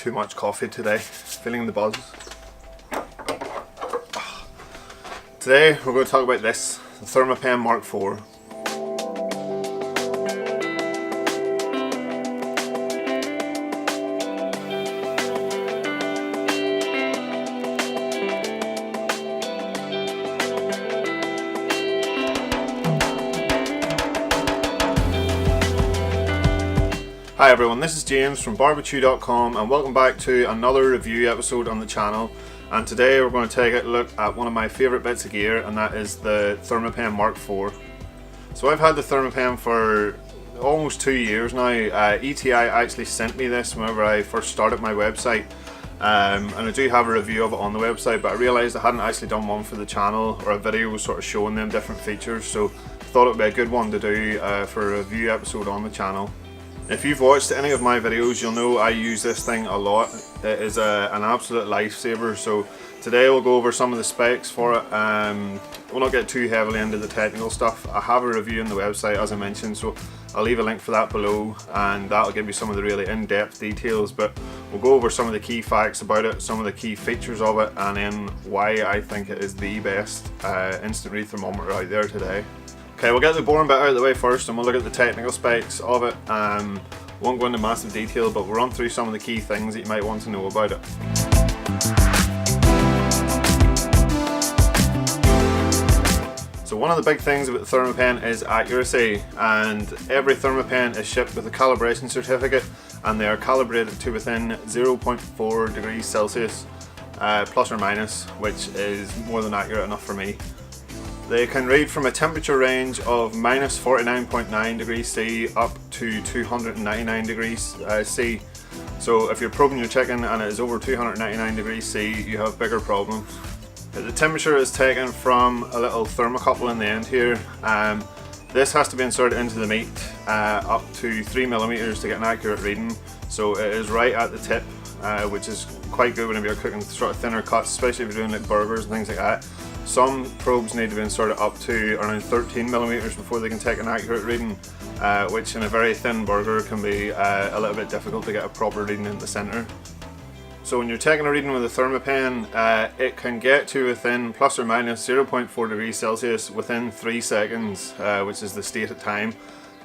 too much coffee today, feeling the buzz. Today we're going to talk about this, the Thermapen Mark IV. Hi everyone, this is James from Barbechoo.com and welcome back to another review episode on the channel. And today we're going to take a look at one of my favourite bits of gear, and that is the Thermapen Mark IV. So I've had the Thermapen for almost 2 years now. ETI actually sent me this whenever I first started my website, and I do have a review of it on the website, but I realised I hadn't actually done one for the channel or a video sort of showing them different features, so I thought it would be a good one to do for a review episode on the channel. If you've watched any of my videos, you'll know I use this thing a lot. It is an absolute lifesaver. So today we'll go over some of the specs for it. We'll not get too heavily into the technical stuff. I have a review on the website, as I mentioned, so I'll leave a link for that below, and that'll give you some of the really in-depth details. But we'll go over some of the key facts about it, some of the key features of it, and then why I think it is the best instant read thermometer out there today. Okay, we'll get the boring bit out of the way first and we'll look at the technical specs of it. Won't go into massive detail, but we'll run through some of the key things that you might want to know about it. So one of the big things about the Thermapen is accuracy, and every Thermapen is shipped with a calibration certificate, and they are calibrated to within 0.4 degrees Celsius, plus or minus, which is more than accurate enough for me. They can read from a temperature range of minus 49.9 degrees C up to 299 degrees C. So if you're probing your chicken and it is over 299 degrees C, you have bigger problems. The temperature is taken from a little thermocouple in the end here. This has to be inserted into the meat up to 3mm to get an accurate reading. So it is right at the tip, which is quite good whenever you're cooking sort of thinner cuts, especially if you're doing like burgers and things like that. Some probes need to be inserted up to around 13mm before they can take an accurate reading, which in a very thin burger can be a little bit difficult to get a proper reading in the centre. So when you're taking a reading with a Thermapen, it can get to within plus or minus 0.4 degrees Celsius within 3 seconds, which is the stated time.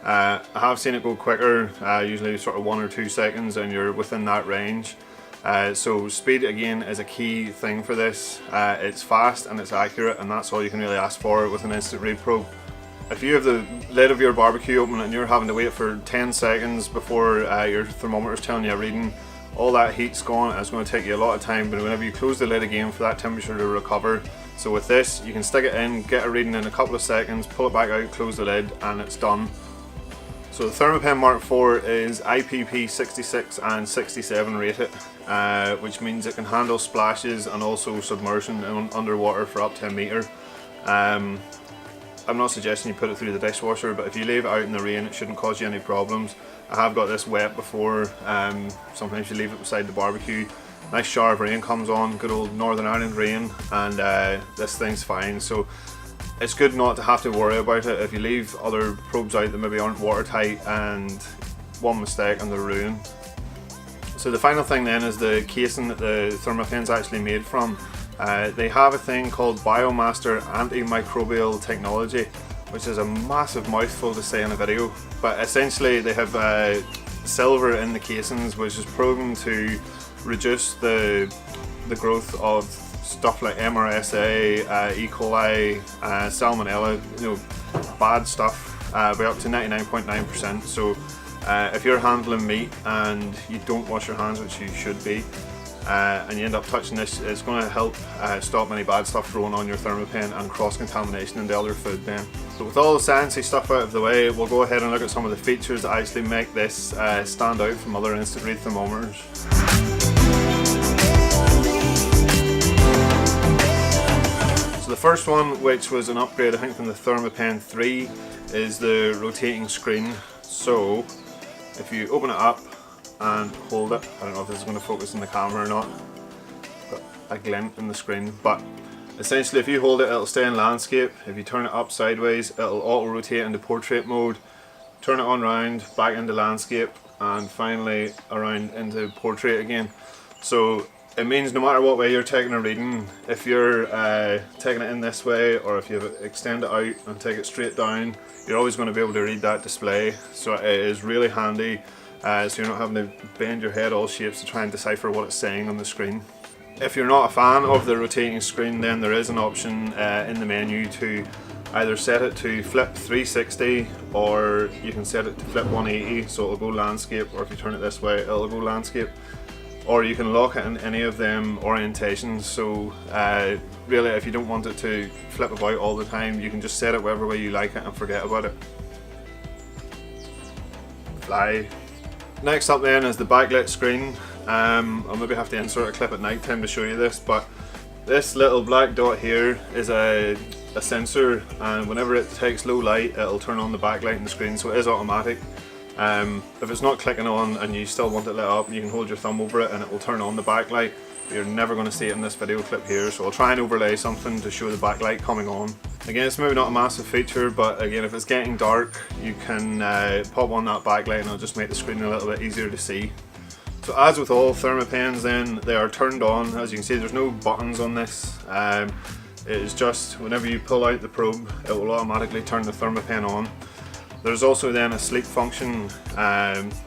I have seen it go quicker, usually sort of 1 or 2 seconds, and you're within that range. So speed again is a key thing for this. It's fast and it's accurate, and that's all you can really ask for with an instant read probe. If you have the lid of your barbecue open and you're having to wait for 10 seconds before your thermometer is telling you a reading, all that heat's gone and it's going to take you a lot of time, but whenever you close the lid again for that temperature to recover. So with this, you can stick it in, get a reading in a couple of seconds, pull it back out, close the lid, and it's done. So the Thermapen Mark IV is IPP66 and 67 rated, which means it can handle splashes and also submersion underwater for up to 1 metre. I'm not suggesting you put it through the dishwasher, but if you leave it out in the rain, it shouldn't cause you any problems. I have got this wet before. Sometimes you leave it beside the barbecue, nice shower of rain comes on, good old Northern Ireland rain, and this thing's fine. So it's good not to have to worry about it. If you leave other probes out that maybe aren't watertight, and one mistake and they're ruined. So the final thing then is the casing that the Thermapen's actually made from. They have a thing called Biomaster antimicrobial technology, which is a massive mouthful to say in a video, but essentially they have silver in the casings, which is proven to reduce the growth of stuff like MRSA, E. coli, salmonella, bad stuff, by up to 99.9%. So if you're handling meat and you don't wash your hands, which you should be, and you end up touching this, it's going to help stop any bad stuff growing on your Thermapen and cross-contamination into other food then. So with all the sciencey stuff out of the way, we'll go ahead and look at some of the features that actually make this stand out from other instant read thermometers. The first one, which was an upgrade I think from the Thermapen 3, is the rotating screen. So if you open it up and hold it, I don't know if this is going to focus in the camera or not, got a glint in the screen, but essentially if you hold it, it'll stay in landscape. If you turn it up sideways, it'll auto rotate into portrait mode, turn it on round, back into landscape, and finally around into portrait again. So it means no matter what way you're taking a reading, if you're taking it in this way, or if you extend it out and take it straight down, you're always going to be able to read that display. So it is really handy, so you're not having to bend your head all shapes to try and decipher what it's saying on the screen. If you're not a fan of the rotating screen, then there is an option in the menu to either set it to flip 360, or you can set it to flip 180, so it'll go landscape, or if you turn it this way it'll go landscape, or you can lock it in any of them orientations. So really, if you don't want it to flip about all the time, you can just set it whatever way you like it and forget about it. Fly. Next up then is the backlit screen. I'll maybe have to insert a clip at night time to show you this, but this little black dot here is a sensor, and whenever it takes low light it'll turn on the backlight in the screen, so it is automatic. If it's not clicking on and you still want it lit up, you can hold your thumb over it and it will turn on the backlight. But you're never going to see it in this video clip here, so I'll try and overlay something to show the backlight coming on. Again, it's maybe not a massive feature, but again, if it's getting dark, you can pop on that backlight and it'll just make the screen a little bit easier to see. So as with all Thermapens then, they are turned on. As you can see, there's no buttons on this. It is just whenever you pull out the probe, it will automatically turn the Thermapen on. There's also then a sleep function,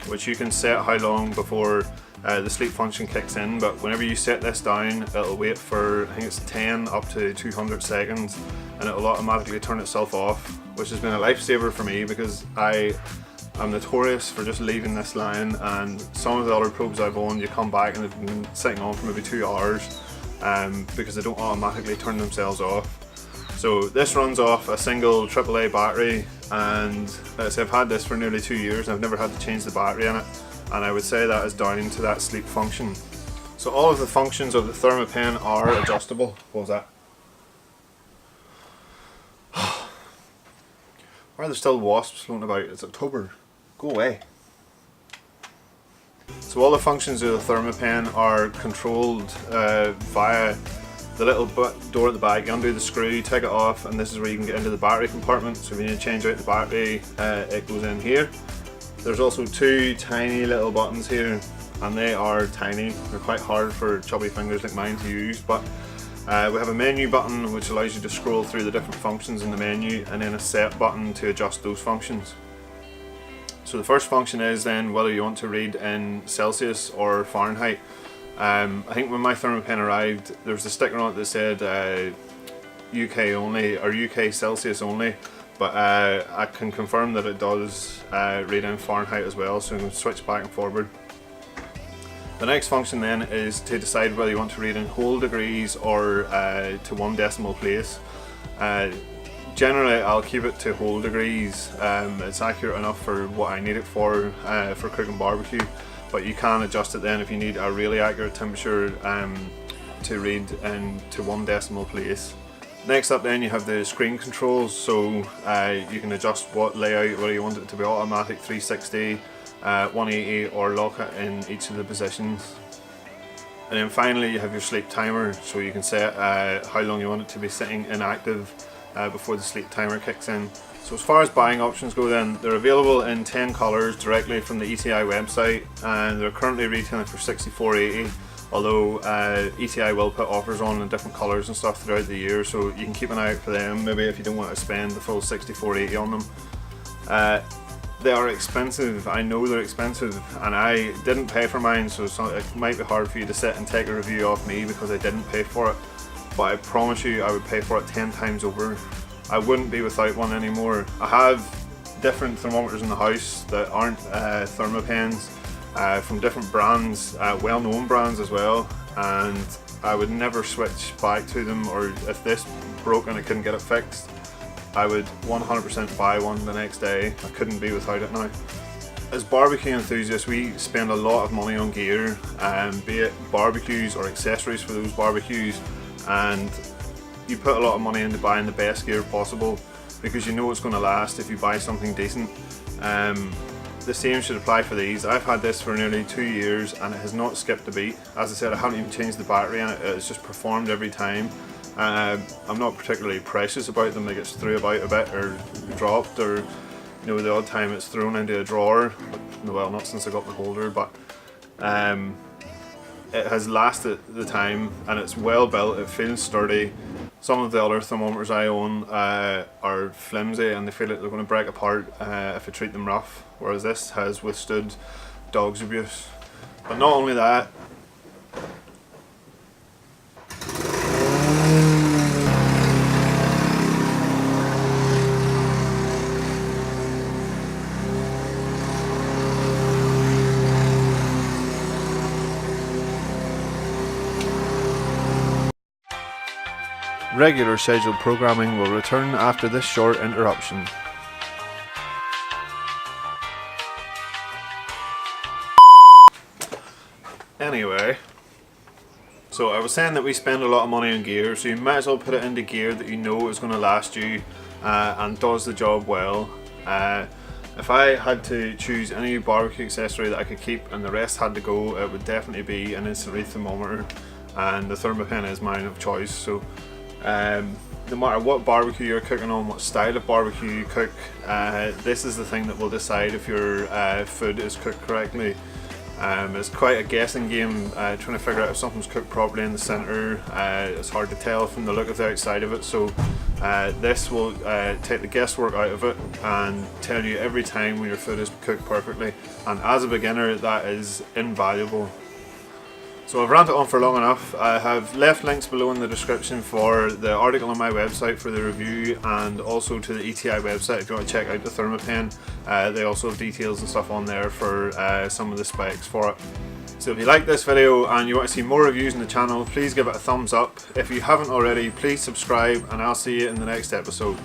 which you can set how long before the sleep function kicks in, but whenever you set this down, it'll wait for, I think it's 10 up to 200 seconds, and it will automatically turn itself off, which has been a lifesaver for me because I'm notorious for just leaving this line, and some of the other probes I've owned, you come back and they've been sitting on for maybe 2 hours because they don't automatically turn themselves off. So this runs off a single AAA battery, and as I've had this for nearly 2 years and I've never had to change the battery in it, and I would say that is down to that sleep function. So all of the functions of the Thermapen are adjustable. What was that? Why are there still wasps floating about? It's October. Go away. So all the functions of the Thermapen are controlled via the little door at the back. You undo the screw, take it off, and this is where you can get into the battery compartment. So if you need to change out the battery, it goes in here. There's also 2 tiny little buttons here, and they are tiny. They're quite hard for chubby fingers like mine to use, but we have a menu button which allows you to scroll through the different functions in the menu, and then a set button to adjust those functions. So the first function is then whether you want to read in Celsius or Fahrenheit. I think when my Thermapen arrived, there was a sticker on it that said UK only, or UK Celsius only, but I can confirm that it does read in Fahrenheit as well, so you can switch back and forward. The next function then is to decide whether you want to read in whole degrees or to 1 decimal place. Generally I'll keep it to whole degrees. It's accurate enough for what I need it for cooking barbecue, but you can adjust it then if you need a really accurate temperature to read into 1 decimal place. Next up then you have the screen controls, so you can adjust what layout, whether you want it to be automatic, 360, 180, or lock it in each of the positions. And then finally you have your sleep timer, so you can set how long you want it to be sitting inactive before the sleep timer kicks in. So as far as buying options go then, they're available in 10 colours directly from the ETI website, and they're currently retailing for $64.80, although ETI will put offers on in different colours and stuff throughout the year, so you can keep an eye out for them, maybe if you don't want to spend the full $64.80 on them. They are expensive, I know they're expensive, and I didn't pay for mine, so it might be hard for you to sit and take a review off me because I didn't pay for it, but I promise you I would pay for it 10 times over. I wouldn't be without one anymore. I have different thermometers in the house that aren't Thermapens, from different brands, well-known brands as well, and I would never switch back to them, or if this broke and I couldn't get it fixed, I would 100% buy one the next day. I couldn't be without it now. As barbecue enthusiasts, we spend a lot of money on gear, be it barbecues or accessories for those barbecues, and you put a lot of money into buying the best gear possible because you know it's going to last if you buy something decent. The same should apply for these. I've had this for nearly 2 years and it has not skipped a beat. As I said, I haven't even changed the battery in it. It's just performed every time. I'm not particularly precious about them. It gets threw about a bit or dropped, or the odd time it's thrown into a drawer. But well, not since I got my holder, but it has lasted the time and it's well built, it feels sturdy. Some of the other thermometers I own are flimsy and they feel like they're going to break apart if I treat them rough, whereas this has withstood dog's abuse. But not only that, regular scheduled programming will return after this short interruption. Anyway, so I was saying that we spend a lot of money on gear, so you might as well put it into gear that you know is going to last you and does the job well. If I had to choose any barbecue accessory that I could keep and the rest had to go, it would definitely be an infrared thermometer, and the Thermapen is mine of choice. So no matter what barbecue you're cooking on, what style of barbecue you cook, this is the thing that will decide if your food is cooked correctly. It's quite a guessing game trying to figure out if something's cooked properly in the centre. It's hard to tell from the look of the outside of it, so this will take the guesswork out of it and tell you every time when your food is cooked perfectly, and as a beginner that is invaluable. So I've ranted on for long enough. I have left links below in the description for the article on my website for the review, and also to the ETI website if you want to check out the Thermapen. They also have details and stuff on there for some of the specs for it. So if you like this video and you want to see more reviews on the channel, please give it a thumbs up. If you haven't already, please subscribe, and I'll see you in the next episode.